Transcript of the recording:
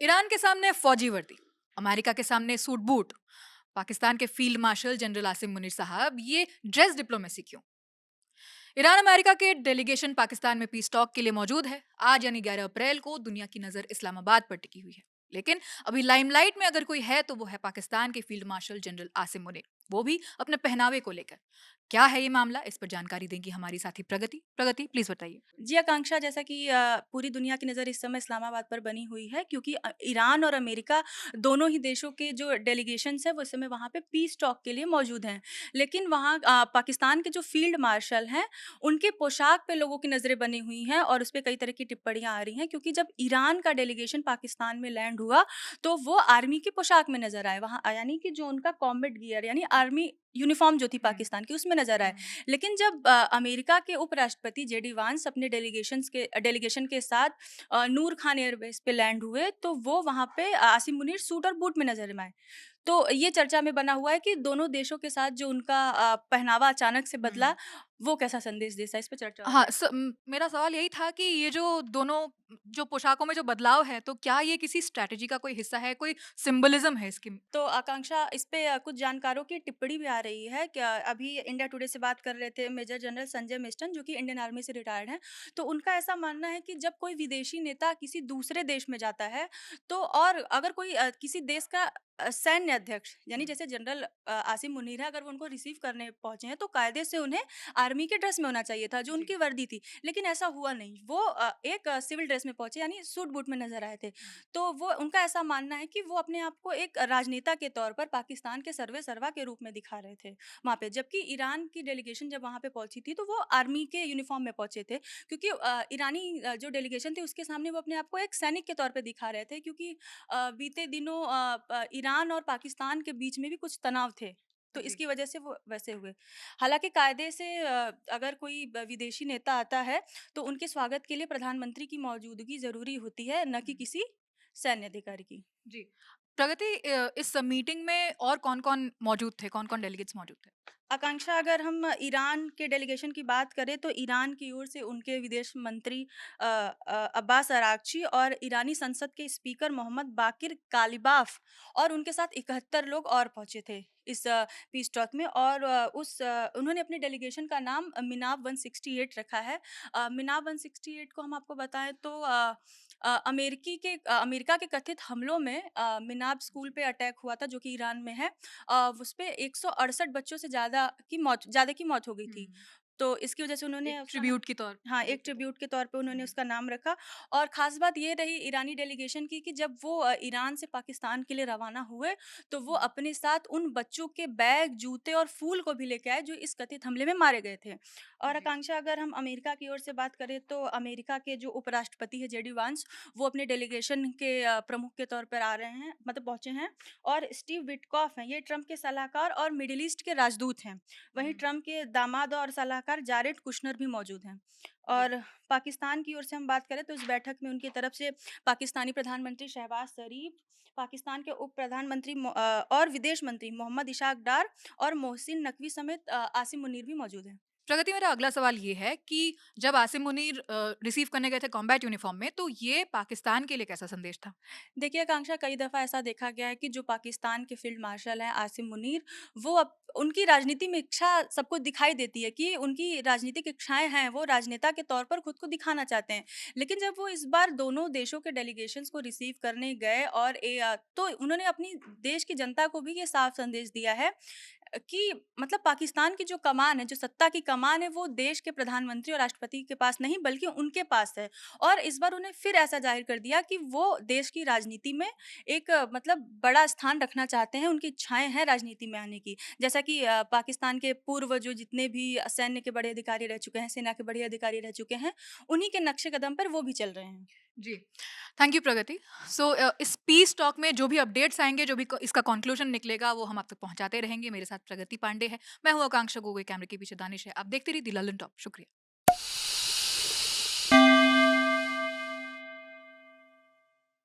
Iran के सामने फौजी वर्दी, अमेरिका के सामने सूट बूट, पाकिस्तान के field marshal general Asim Munir साहब, ये ड्रेस डिप्लोमेसी क्यों? ईरान अमेरिका के डेलीगेशन पाकिस्तान में पीस टॉक के लिए मौजूद है। आज यानी 11 अप्रैल को दुनिया की नजर इस्लामाबाद पर टिकी हुई है। लेकिन अभी लाइमलाइट में अगर कोई है तो वो है पाकिस्तान के field marshal general Asim Munir, वो भी अपने पहनावे को लेकर। क्या है ये मामला, इस पर जानकारी देंगी हमारी साथी प्रगति। प्रगति, प्लीज बताइए। जी, आकांक्षा जैसा कि पूरी दुनिया की नज़र इस समय इस्लामाबाद पर बनी हुई है क्योंकि ईरान और अमेरिका दोनों ही देशों के जो डेलीगेशंस हैं वो इस समय वहाँ पे पीस टॉक के लिए मौजूद हैं। लेकिन वहाँ पाकिस्तान के जो फील्ड मार्शल हैं, उनके पोशाक पे लोगों की नज़रें बनी हुई हैं और उसपे कई तरह की टिप्पणियाँ आ रही हैं क्योंकि जब ईरान का डेलीगेशन पाकिस्तान में लैंड हुआ, तो वो आर्मी की पोशाक में नज़र आए। वहाँ यानी कि जो उनका कॉम्बैट गियर यानी आर्मी यूनिफ़ॉर्म जो थी पाकिस्तान की उसमें नज़र आए। लेकिन जब अमेरिका के उपराष्ट्रपति जेडी वांस अपने डेलीगेशन के साथ नूर खान एयरबेस पे लैंड हुए, तो वो वहाँ पे आसिम मुनीर सूट और बूट में नजर में आए। तो ये चर्चा में बना हुआ है कि दोनों देशों के साथ जो उनका पहनावा अचानक से बदला, वो कैसा संदेश देता है, इस पे चर्चा हो रही हाँ, है। मेरा सवाल यही था कि ये जो दोनों जो पोशाकों में जो बदलाव है, तो क्या ये किसी स्ट्रैटेजी का कोई हिस्सा है, कोई सिंबलिज़्म है इसकी? तो आकांक्षा इस पे कुछ जानकारों की टिप्पणी भी आ रही है। क्या अभी इंडिया टुडे से बात कर रहे थे मेजर जनरल संजय मिस्टन, जो कि इंडियन आर्मी से रिटायर्ड हैं। तो उनका ऐसा मानना है कि जब कोई विदेशी नेता किसी दूसरे देश में जाता है, तो और अगर कोई किसी देश का सैन्य अध्यक्ष यानी जैसे जनरल आसिम मुनीर है, अगर वो उनको रिसीव करने पहुंचे हैं, तो कायदे से उन्हें आर्मी के ड्रेस में होना चाहिए था, जो जी। उनकी वर्दी थी। लेकिन ऐसा हुआ नहीं, वो एक सिविल ड्रेस में पहुंचे यानी सूट बूट में नजर आए थे। तो वो उनका ऐसा मानना है कि वो अपने आप को एक राजनेता के तौर पर पाकिस्तान के सर्वे सर्वा के रूप में दिखा रहे थे वहाँ पे। जबकि ईरान की डेलीगेशन जब वहाँ पे पहुंची थी, तो वो आर्मी के यूनिफॉर्म में पहुंचे थे क्योंकि ईरानी जो डेलीगेशन थी उसके सामने वो अपने आप को एक सैनिक के तौर पे दिखा रहे थे क्योंकि बीते दिनों ईरान और पाकिस्तान के बीच में भी कुछ तनाव थे। तो जी। इसकी वजह से वो वैसे हुए। हालांकि कायदे से अगर कोई विदेशी नेता आता है, तो उनके स्वागत के लिए प्रधानमंत्री की मौजूदगी जरूरी होती है, न कि किसी सैन्य अधिकारी की। जी। प्रगति, इस मीटिंग में और कौन-कौन मौजूद थे? कौन-कौन डेलीगेट्स मौजूद थे? आकांक्षा अगर हम ईरान के डेलीगेशन की बात करें, तो ईरान की ओर से उनके विदेश मंत्री अब्बास अरागची और ईरानी संसद के स्पीकर मोहम्मद बाकिर कालिबाफ और उनके साथ 71 लोग और पहुंचे थे इस पीस टॉक में। और उन्होंने अपने डेलीगेशन का नाम मिनाब 168 रखा है। मिनाब 168 को हम आपको बताएं तो अमेरिका के कथित हमलों में मिनाब स्कूल पे अटैक हुआ था, जो कि ईरान में है। उसपे 168 बच्चों से ज़्यादा की मौत हो गई थी। हुँ। तो इसकी वज़ह से उन्होंने एक उसका ना ट्रिब्यूट की हाँ, एक के तौर ट्रिब्यूट के तौर पे उन्होंने हुँ, उसका नाम रखा। और ख़ास बात ये रही ईरानी डेलीगेशन की कि जब वो ईरान से पाकिस्तान के लिए रवाना हुए, तो वो हुँ, अपने साथ उन बच्चों के बैग, जूते और फूल को भी लेके आए, जो इस कथित हमले में मारे गए थे। और जी। आकांक्षा अगर हम अमेरिका की ओर से बात करें, तो अमेरिका के जो उपराष्ट्रपति हैं जेडी वांस, वो अपने डेलीगेशन के प्रमुख के तौर पर आ रहे हैं, मतलब पहुँचे हैं। और स्टीव विटकॉफ हैं, ये ट्रंप के सलाहकार और मिडल ईस्ट के राजदूत हैं। वहीं हुँ, ट्रंप के दामाद और सलाहकार जारेड कुशनर भी मौजूद हैं। जी। और पाकिस्तान की ओर से हम बात करें, तो इस बैठक में उनकी तरफ से पाकिस्तानी प्रधानमंत्री शहबाज शरीफ, पाकिस्तान के उप प्रधानमंत्री और विदेश मंत्री मोहम्मद इशाक डार और मोहसिन नकवी समेत आसिम मुनीर भी मौजूद हैं। प्रगति, मेरा अगला सवाल ये है कि जब आसिम मुनीर रिसीव करने गए थे कॉम्बैट यूनिफ़ॉर्म में, तो ये पाकिस्तान के लिए कैसा संदेश था? देखिए आकांक्षा, कई दफ़ा ऐसा देखा गया है कि जो पाकिस्तान के फील्ड मार्शल हैं आसिम मुनीर, वो अब उनकी राजनीति में इच्छा सबको दिखाई देती है कि उनकी राजनीतिक इच्छाएं हैं, वो राजनेता के तौर पर खुद को दिखाना चाहते हैं। लेकिन जब वो इस बार दोनों देशों के डेलीगेशंस को रिसीव करने गए और तो उन्होंने अपनी देश की जनता को भी ये साफ संदेश दिया है कि मतलब पाकिस्तान की जो कमान है, जो सत्ता की कमान है, वो देश के प्रधानमंत्री और राष्ट्रपति के पास नहीं बल्कि उनके पास है। और इस बार उन्हें फिर ऐसा जाहिर कर दिया कि वो देश की राजनीति में एक मतलब बड़ा स्थान रखना चाहते हैं, उनकी इच्छाएँ हैं राजनीति में आने की। जैसा कि पाकिस्तान के पूर्व जो जितने भी सैन्य के बड़े अधिकारी रह चुके हैं, सेना के बड़े अधिकारी रह चुके हैं, उन्हीं के नक्शे कदम पर वो भी चल रहे हैं। जी। थैंक यू प्रगति। सो इस पीस टॉक में जो भी अपडेट्स आएँगे, जो भी क इसका कन्क्लूज़न निकलेगा, वो हम आप तक पहुँचाते रहेंगे। मेरे साथ प्रगति पांडे है। मैं हूँ आकांक्षा गोगोई, कैमरे के पीछे दानिश है। आप देखते रहिए दी लल्लन टॉप। शुक्रिया।